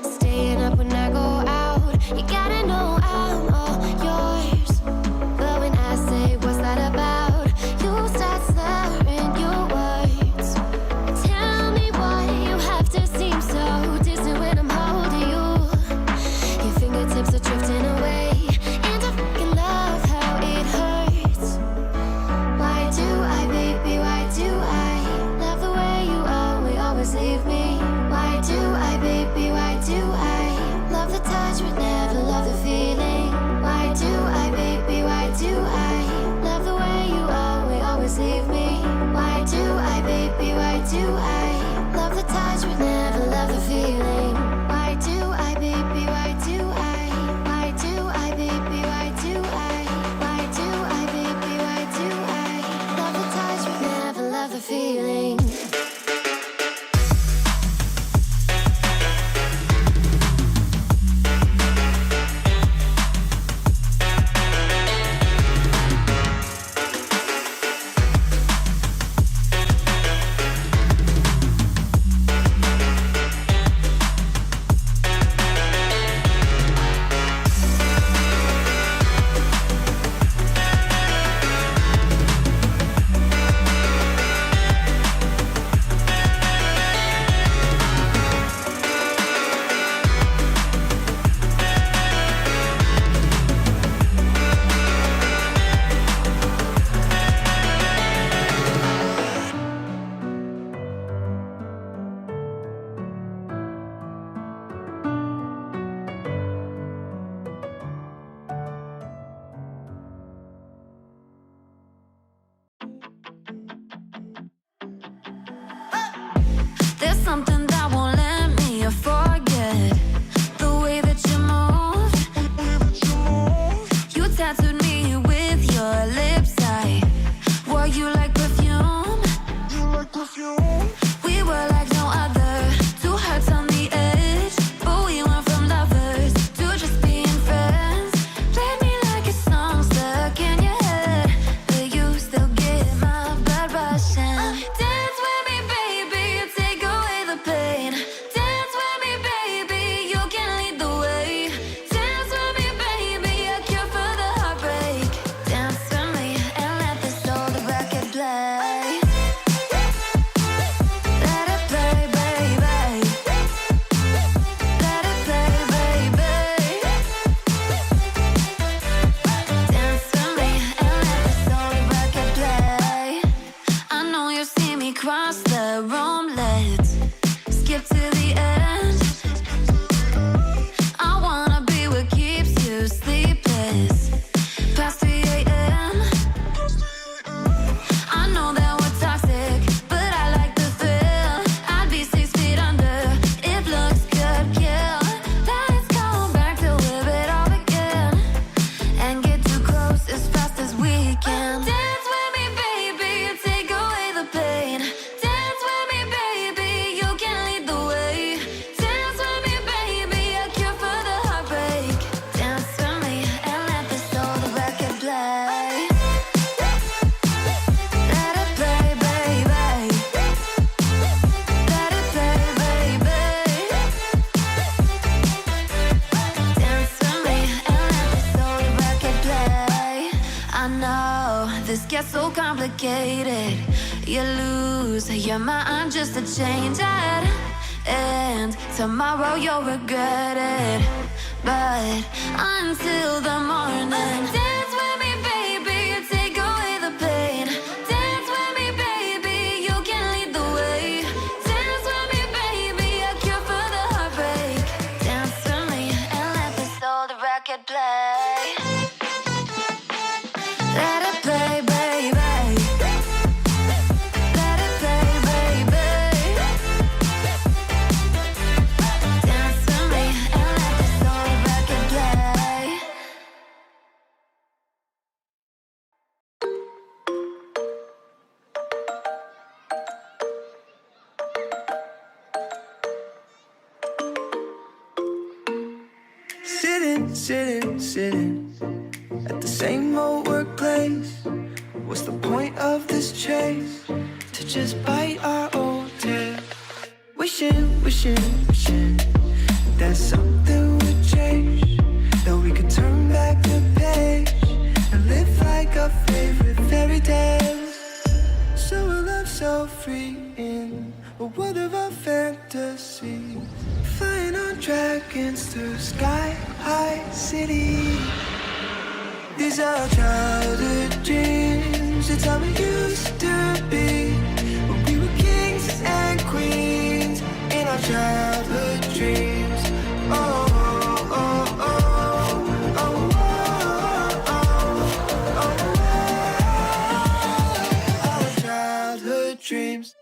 Staying up when I go out, you gotta know I'm all yours. But when I say what's that about, you start slurring your words. Tell me why you have to seem so distant when I'm holding you. Your fingertips are drifting away, and I fucking love how it hurts. Why do I, baby, why do I love the way you always leave me? Why do I, baby, why do I love the touch but never love the feeling? Why do I, baby, why do I love the way you always leave me? Why do I, baby, why do I love the touch but never love the feeling? Why do I, baby, why do why do I, baby, why do why do I, baby, why do I love the touch but never love the feeling? There's something that won't let me forget the way that you move. You tattooed me with your lips. I wore you like perfume. We were like no other, two hearts on the edge, but we went from lovers to just being friends. Play me like a song stuck in your head, but you still get my blood rushing. Dance with me, baby, you take away the pain. Dance with me, baby, you can lead the way. Dance with me, baby, a cure for the heartbreak. Dance with me and let this old record play. Let it play, baby. Let it play, baby. Dance with me and let this old record play. I know you see me cross the room, let's skip to the end. I wanna be what keeps you sleepless past 3 a.m. I know that we're toxic, but I like the thrill. I'd be 6 feet under if looks could kill. Let's go back to live it all again and get too close as fast as we can. Dance with me, baby, you take away the pain. Dance with me, baby, you can lead the way. Dance with me, baby, a cure for the heartbreak. Dance with me and let this old record play. Let it play, baby. Let it play, baby. Dance with me and let this old record play. I know this gets so complicated. You lose your mind just to change it, and tomorrow you'll regret it. But until the morning, dance with me, baby, you take away the pain. Dance with me, baby, you can lead the way. Dance with me, baby, a cure for the heartbreak. Dance with me and let this old record play. Let it play, baby. Let it play, baby. Dance with me and let this old record play. Sitting at the same old workplace. What's the point of this chase? To just bite our old tail. Wishing that something would change, that we could turn back the page and live like our favorite fairy tales. So a love so free in a world of our fantasy, flying on dragons through sky-high cities. These are childhood dreams, it's how we used to be when we were kings and queens in our childhood dreams. Oh, oh, oh, oh, oh, oh, oh, oh, our childhood dreams.